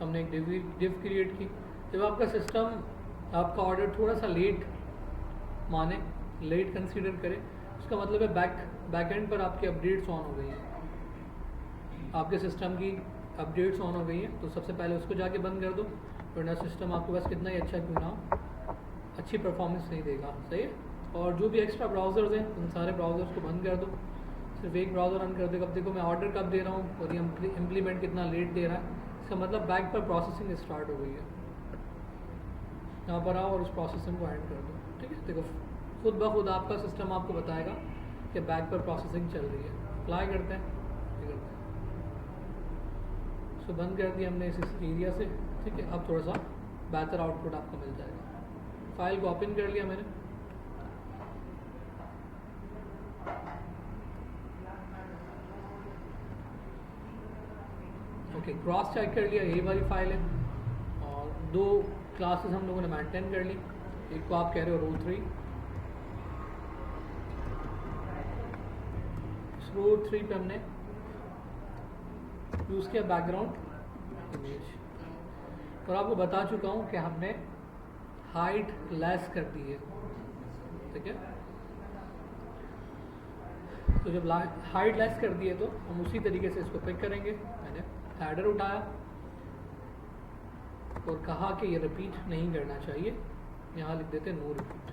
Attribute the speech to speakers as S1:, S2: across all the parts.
S1: हमने एक div create की। जब आपका सिस्टम आपका ऑर्डर थोड़ा सा लेट माने, लेट कंसीडर करे, उसका मतलब है बैक एंड पर आपकी अपडेट्स ऑन हो गई हैं, आपके सिस्टम की अपडेट्स ऑन हो गई हैं, तो सबसे पहले उसको जाके बंद कर दो, वरना सिस्टम आपके पास कितना ही अच्छा क्यों ना हो, अच्छी परफॉर्मेंस नहीं देगा। सही है। और जो भी एक्स्ट्रा ब्राउज़र्स हैं उन सारे ब्राउज़र्स को बंद कर दो, सिर्फ एक ब्राउज़र रन कर दो। अब देखो मैं ऑर्डर कब दे रहा हूँ और ये इम्प्लीमेंट कितना लेट दे रहा है, इसका मतलब बैक पर प्रोसेसिंग स्टार्ट हो गई है। यहाँ पर आओ और उस प्रोसेसिंग को एंड कर दो। ठीक है, देखो खुद ब खुद आपका सिस्टम आपको बताएगा कि बैक पर प्रोसेसिंग चल रही है। अप्लाई करते हैं, ये करते हैं। सो बंद कर दिया हमने इस एरिया से। ठीक है, अब थोड़ा सा बेहतर आउटपुट आपको मिल जाएगा। फाइल को ओपन कर लिया मैंने, ओके, क्रॉस चेक कर लिया, यही वाली फाइल है। और दो क्लासेस हम लोगों ने मेंटेन कर ली। एक को आप कह रहे हो रो 3, रो 3 पे हमने यूज़ किया बैकग्राउंड इमेज, और आपको बता चुका हूँ कि हमने हाइट लेस कर दी है। ठीक है, तो जब हाइट लेस कर दी है तो हम उसी तरीके से इसको पिक करेंगे। मैंने हैडर उठाया और कहा कि ये रिपीट नहीं करना चाहिए, यहाँ लिख देते नो रिपीट।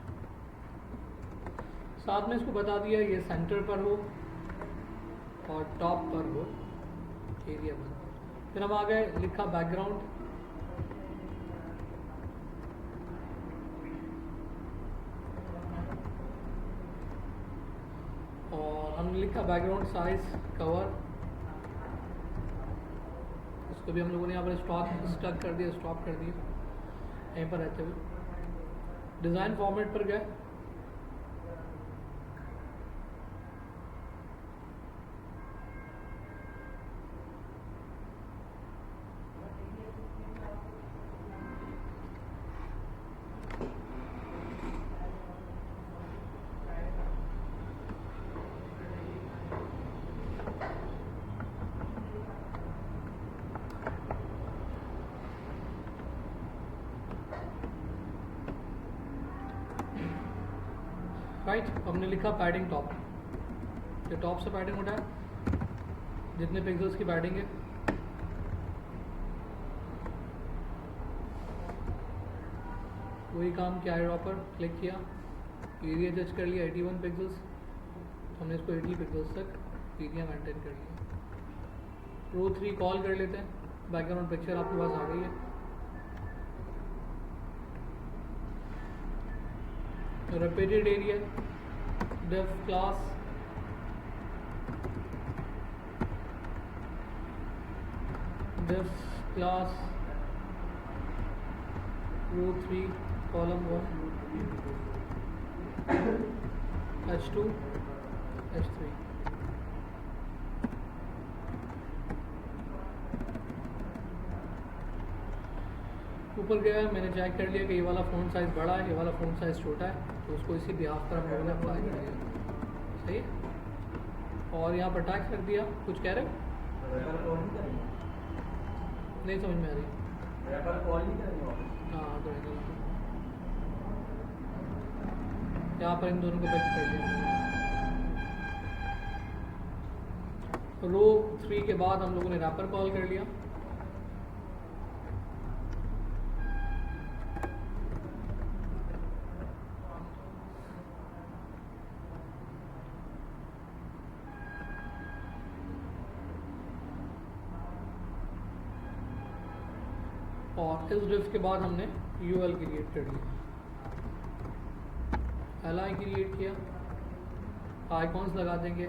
S1: साथ में इसको बता दिया ये सेंटर पर हो और टॉप पर हो एरिया पर। फिर हम आ गए, लिखा बैकग्राउंड, और हमने लिखा बैकग्राउंड साइज कवर, इसको भी हम लोगों ने यहाँ पर स्टक कर दिया, स्टॉप कर दिया यहीं पर रहते हुए। डिज़ाइन फॉर्मेट पर गए, राइट। हमने लिखा पैडिंग टॉप, तो टॉप से पैडिंग उठाया, जितने पिक्सल्स की पैडिंग है वही काम किया। आई ड्रॉपर क्लिक किया, एरिया जज कर लिया 81 पिक्सल्स, तो हमने इसको 80 पिक्सल्स तक एरिया मेंटेन कर लिया। रो 3 कॉल कर लेते हैं, बैकग्राउंड पिक्चर आपके पास आ गई है। Repeated area, div class, div class row 3 column 1 h2 h3। ऊपर गया, मैंने चेक कर लिया कि ये वाला फ़ॉन्ट साइज़ बड़ा है, ये वाला फ़ॉन्ट साइज़ छोटा है, तो उसको इसी बिहाफ पर हम लोगों ने अप्लाई कर दिया। सही है। और यहाँ पर टैक्स कर दिया। कुछ कह रहे हो? नहीं समझ में आ रही। हाँ तो यहाँ पर इन दोनों को फिक्स कर दिया। रो 3 के बाद हम लोगों ने रैपर कॉल कर लिया। और इस डिफ के बाद हमने यूएल क्रिएट कर लिया, एलआई क्रिएट किया, आइकॉन्स लगा देंगे,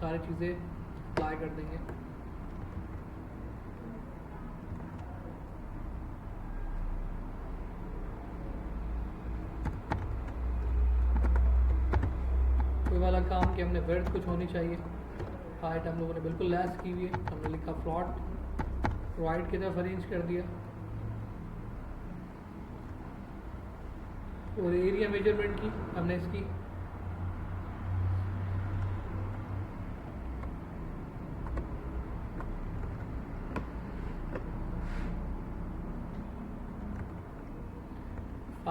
S1: सारी चीज़ें अप्लाई कर देंगे। कोई वाला काम कि हमने विड्थ कुछ होनी चाहिए, हाइट हम लोगों ने बिल्कुल लेस की हुई है, हमने लिखा फ्लॉट, राइट की तरफ अरेंज कर दिया। और एरिया मेजरमेंट की हमने इसकी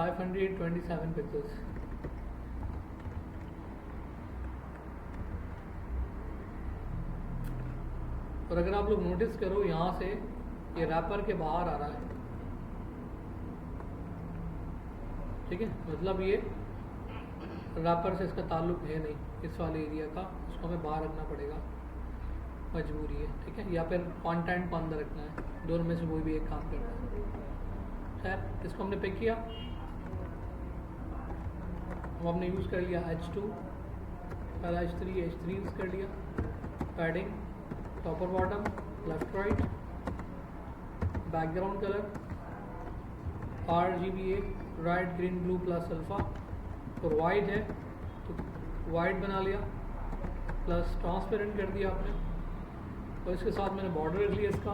S1: 527 पिक्सल्स। और अगर आप लोग नोटिस करो यहाँ से ये रैपर के बाहर आ रहा है, ठीक है, मतलब ये रैपर से इसका ताल्लुक है नहीं इस वाले एरिया का, इसको हमें बाहर रखना पड़ेगा, मजबूरी है, ठीक है, या फिर कंटेंट को अंदर रखना है, दोनों में से कोई भी एक काम करना है। खैर, इसको हमने पिक किया, अब हमने यूज़ कर लिया H2 और H3 यूज़ कर लिया, पैडिंग टॉप और bottom, left right, background colour RGBA, red green blue plus alpha, और वाइट है तो वाइट बना लिया, प्लस ट्रांसपेरेंट कर दिया आपने, और इसके साथ मैंने बॉर्डर रख लिया इसका,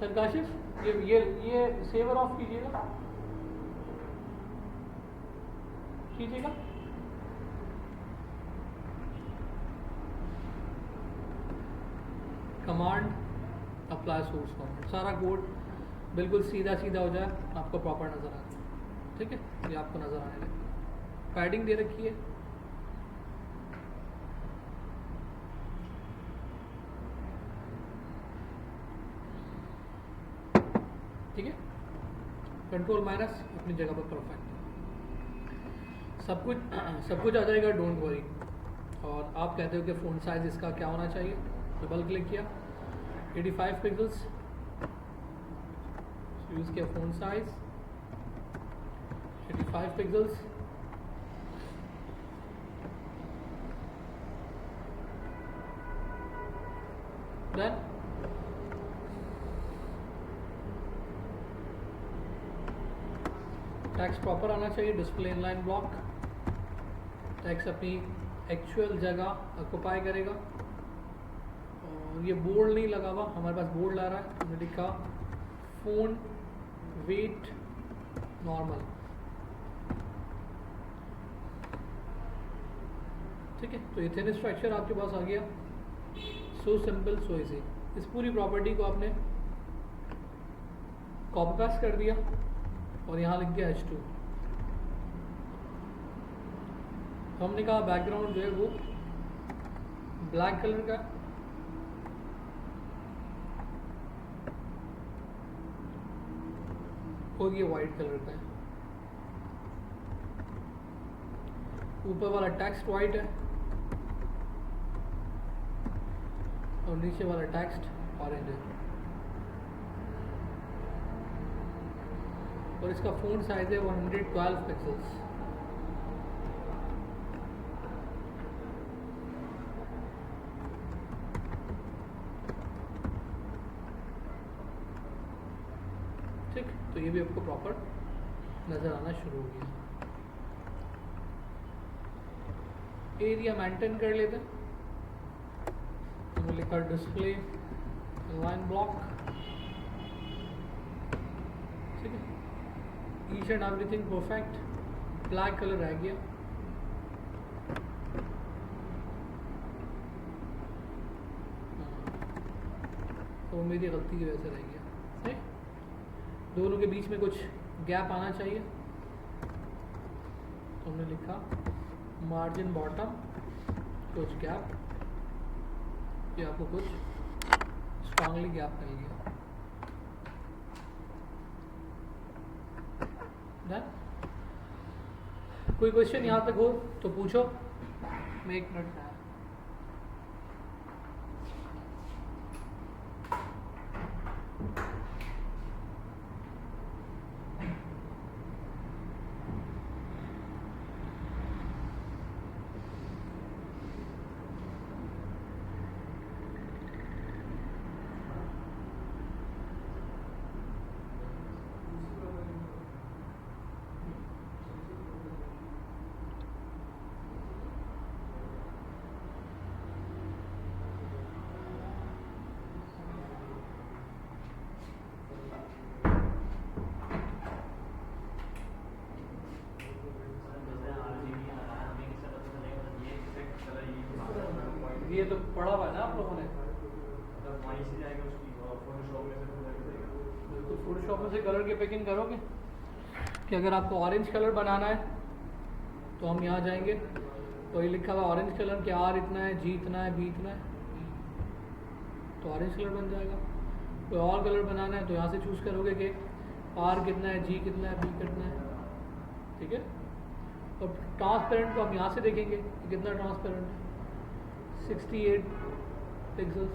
S1: सर काशिफ ये सेवर ऑफ कीजिएगा कमांड अप्लाई सोर्स फॉर्मेट, सारा कोड बिल्कुल सीधा हो जाए, आपको प्रॉपर नज़र आ जाए, ठीक है, ये आपको नज़र आने लगे। पैडिंग दे रखी है, ठीक है, कंट्रोल माइनस अपनी जगह पर परफेक्ट, सब कुछ आ जाएगा, डोंट वरी। और आप कहते हो कि फ़ोन साइज़ इसका क्या होना चाहिए, डबल क्लिक किया, 85 पिक्सल्स यूज़ किया, font size 85 pixels, then text proper आना चाहिए, डिस्प्ले इनलाइन ब्लॉक, टेक्स्ट अपनी एक्चुअल जगह ऑक्युपाई करेगा, और ये बोर्ड नहीं लगा हुआ, हमारे पास बोर्ड ला रहा है, हमने लिखा फ़ोन वेट नॉर्मल, ठीक है, तो ये थिन स्ट्रक्चर आपके पास आ गया, सो सिंपल सो इजी। इस पूरी प्रॉपर्टी को आपने कॉपी पेस्ट कर दिया और यहाँ लिख दिया H2, हमने कहा बैकग्राउंड जो है वो ब्लैक कलर का, और ये वाइट कलर का है, ऊपर वाला टेक्स्ट वाइट है और नीचे वाला टेक्स्ट ऑरेंज है, और इसका फ़ॉन्ट साइज है 112 पिक्सल्स। ठीक, तो ये भी आपको प्रॉपर नज़र आना शुरू हो गया। एरिया मेंटेन कर लेते हैं, हमने लिखा डिस्प्ले इनलाइन ब्लॉक, ठीक है, each and everything perfect, black colour रह गया, तो मेरी गलती की वजह से रह गया, सही, दोनों के बीच में कुछ गैप आना चाहिए, तो हमने लिखा मार्जिन बॉटम कुछ गैप, ये आपको कुछ स्ट्रांगली गैप मिल गया। डन, कोई क्वेश्चन यहाँ तक हो तो पूछो, मैं 1 मिनट में। ये तो पढ़ा हुआ है ना आप लोगों ने,
S2: वहीं से जाएगा उसकी फोटोशॉप में से तो जाके देगा।
S1: तो फोटोशॉप में से कलर की पिकिंग करोगे कि अगर आपको ऑरेंज कलर बनाना है तो हम यहाँ जाएंगे तो ये लिखा हुआ ऑरेंज कलर कि आर इतना है, जी इतना है, बी इतना है, तो ऑरेंज कलर बन जाएगा। कोई और कलर बनाना है तो यहाँ से चूज़ करोगे कि आर कितना है, जी कितना है, बी कितना है, ठीक है। और ट्रांसपेरेंट को हम यहाँ से देखेंगे कि कितना ट्रांसपेरेंट है, 68 पिक्सल्स,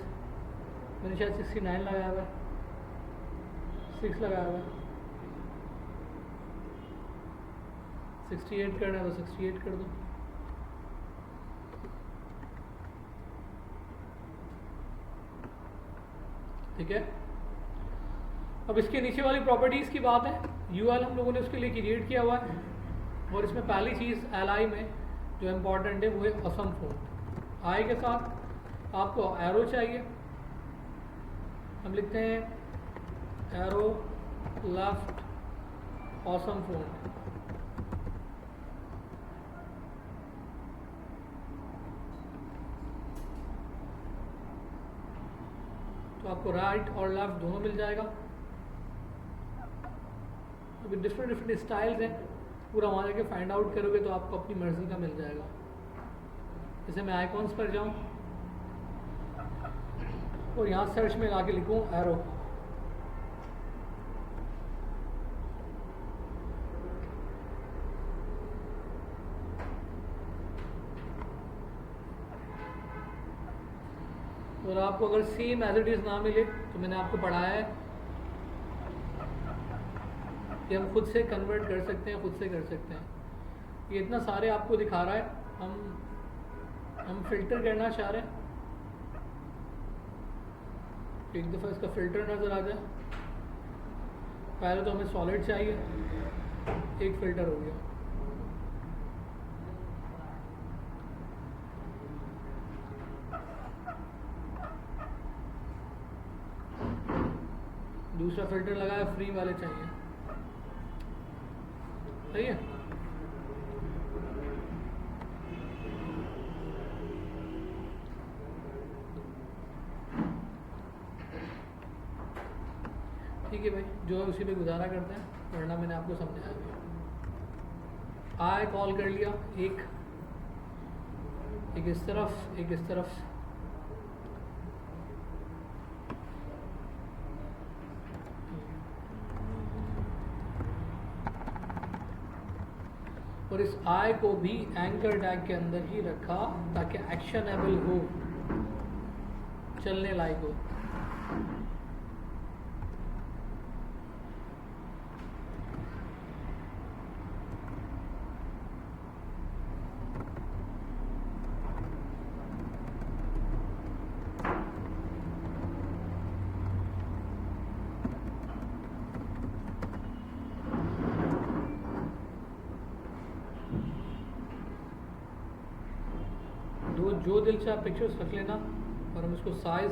S1: मैंने शायद 69 लगाया हुआ है, 6 लगाया हुआ है, 68 करना है तो 68 कर दो। ठीक है। अब इसके नीचे वाली प्रॉपर्टीज़ की बात है, यूएल हम लोगों ने उसके लिए क्रिएट किया हुआ है और इसमें पहली चीज़ एलआई में जो इम्पोर्टेंट है वो है असम फ़ॉन्ट। आई के साथ आपको एरो चाहिए, हम लिखते हैं एरो लेफ्ट ऑसम फ़ॉन्ट। तो आपको राइट और लेफ्ट दोनों मिल जाएगा। अभी डिफरेंट स्टाइल्स हैं, पूरा वहाँ जाके फाइंड आउट करोगे तो आपको अपनी मर्ज़ी का मिल जाएगा। जैसे मैं आइकॉन्स पर जाऊँ और यहाँ सर्च में आके लिखूँ एरो, और आपको अगर सेम एज इट इज़ ना मिले तो मैंने आपको पढ़ाया है कि हम खुद से कन्वर्ट कर सकते हैं, खुद से कर सकते हैं। ये इतना सारे आपको दिखा रहा है, हम फिल्टर करना चाह रहे हैं। एक दफ़ा इसका फ़िल्टर नज़र आ जाए, पहले तो हमें सॉलिड चाहिए, एक फ़िल्टर हो गया। दूसरा फ़िल्टर लगाया, फ्री वाले चाहिए, सही है। ठीक है भाई, जो है उसी पे गुजारा करते हैं, वरना मैंने आपको समझाया भी। आय कॉल कर लिया, एक इस तरफ, एक इस तरफ, और इस आई को भी एंकर टैग के अंदर ही रखा ताकि एक्शनेबल हो, चलने लायक हो। जो दिल से आप पिक्चर्स रख लेना और हम इसको साइज़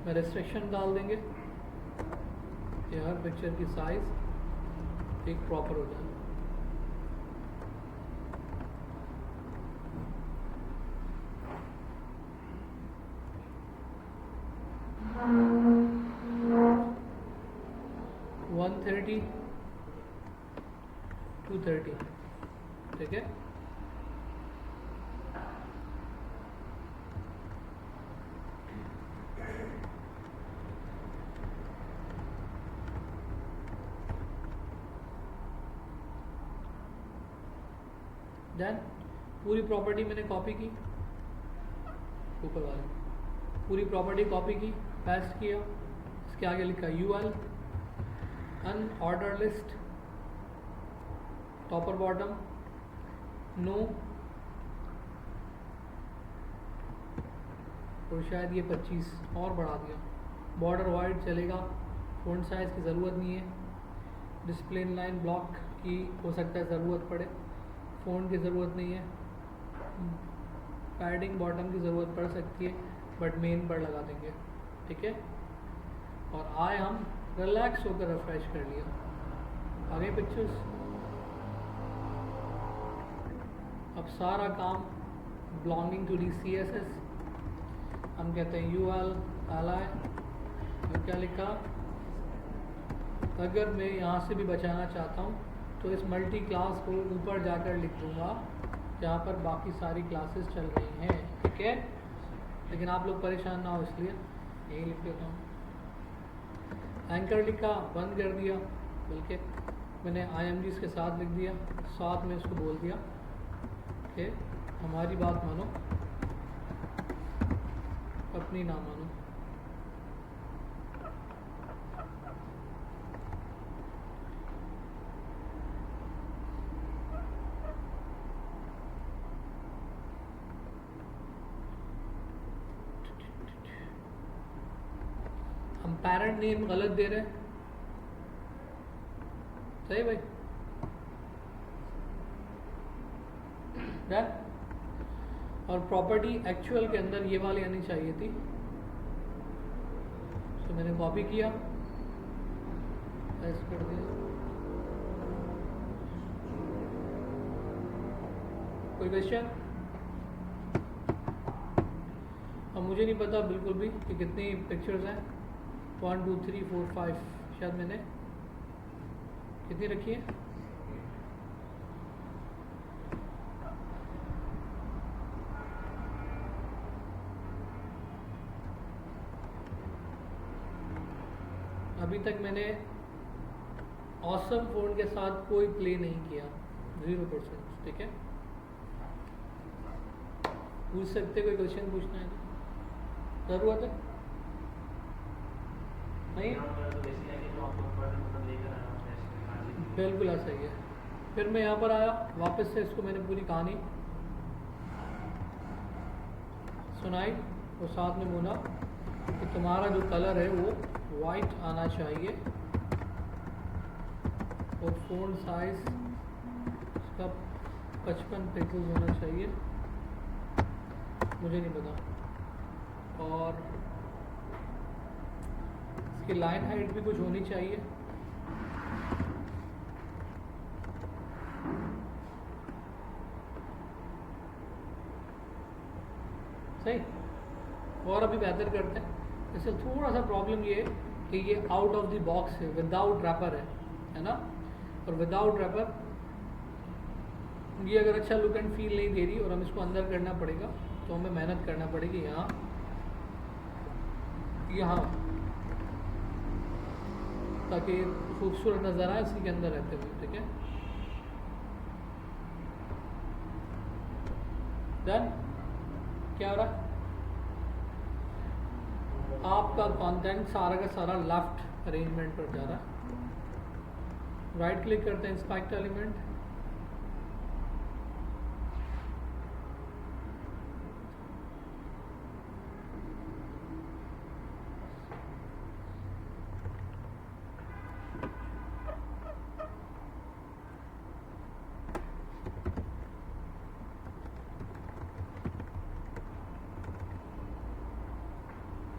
S1: में रेस्ट्रिक्शन डाल देंगे कि हर पिक्चर की साइज़ एक प्रॉपर हो जाए। वन 130 230, ठीक है। देन पूरी प्रॉपर्टी मैंने कॉपी की, ऊपर वाली पूरी प्रॉपर्टी कॉपी की, पेस्ट किया, इसके आगे लिखा UL unorder list, top or bottom no, और शायद ये 25 और बढ़ा दिया। बॉर्डर वाइड चलेगा, फ़ॉन्ट साइज़ की ज़रूरत नहीं है, डिस्प्ले लाइन ब्लॉक की हो सकता है ज़रूरत पड़े, फ़ॉन्ट की ज़रूरत नहीं है, पैडिंग बॉटम की ज़रूरत पड़ सकती है, बट मेन पर लगा देंगे, ठीक है। और आए हम रिलैक्स होकर रिफ्रेश कर लिया, आगे पिक्चर्स। अब सारा काम बिलोंगिंग टू दी CSS हम कहते हैं UL ally। और क्या लिखा, अगर मैं यहाँ से भी बचाना चाहता हूँ तो इस मल्टी क्लास को ऊपर जाकर लिख दूँगा जहाँ पर बाकी सारी क्लासेस चल रही हैं, ठीक है। लेकिन आप लोग परेशान ना हो इसलिए यही लिख देता हूँ। एंकर लिखा, बंद कर दिया, बल्कि मैंने IMGs के साथ लिख दिया, साथ में इसको बोल दिया कि हमारी बात मानो, अपनी ना मानो। हम पेरेंट नेम गलत दे रहे हैं, सही भाई, डन। और प्रॉपर्टी एक्चुअल के अंदर ये वाली आनी चाहिए थी, तो मैंने कॉपी किया, पेस्ट कर दिया। कोई क्वेश्चन? अब मुझे नहीं पता बिल्कुल भी कि कितनी पिक्चर्स हैं, 1 2 3 4 5, शायद मैंने कितनी रखी है? अभी तक मैंने ऑसम फोन के साथ कोई प्ले नहीं किया, 0%, ठीक है। पूछ सकते, कोई क्वेश्चन पूछना है तो जरूरत है नहीं? बिल्कुल ऐसा ही है। फिर मैं यहाँ पर आया, वापस से इसको मैंने पूरी कहानी सुनाई और साथ में बोला कि तुम्हारा जो कलर है वो वाइट आना चाहिए और फ़ॉन्ट साइज इसका 55 पिक्सेल्स होना चाहिए, मुझे नहीं पता। और इसकी लाइन हाइट भी कुछ होनी चाहिए, सही। और अभी बेहतर करते हैं, इससे थोड़ा सा प्रॉब्लम ये है कि ये आउट ऑफ द बॉक्स है, विदाउट रैपर है ना। और विदाउट रैपर ये अगर अच्छा लुक एंड फील नहीं दे रही और हम इसको अंदर करना पड़ेगा तो हमें मेहनत करना पड़ेगी यहाँ ताकि खूबसूरत नज़र आए इसी के अंदर रहते हुए, ठीक है। डन। क्या हो रहा है? आपका कंटेंट सारा का सारा लेफ्ट अरेंजमेंट पर जा रहा है। राइट क्लिक करते हैं, इंस्पेक्ट एलिमेंट,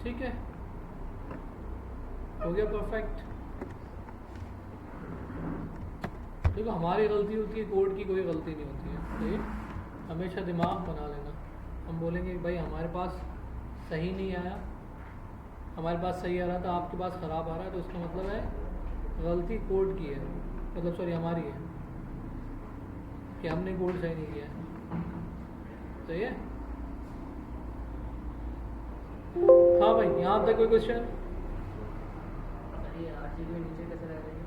S1: ठीक है, हो गया परफेक्ट। देखो हमारी गलती होती है, कोड की कोई गलती नहीं होती है, तो हमेशा दिमाग बना लेना। हम बोलेंगे भाई हमारे पास सही नहीं आया, हमारे पास सही आ रहा था, आपके पास ख़राब आ रहा है, तो इसका मतलब है गलती कोड की है, मतलब सॉरी हमारी है कि हमने कोड सही नहीं किया है, सही है। हाँ भाई, यहाँ तक कोई क्वेश्चन?
S3: RGB नीचे कैसे रह रही है?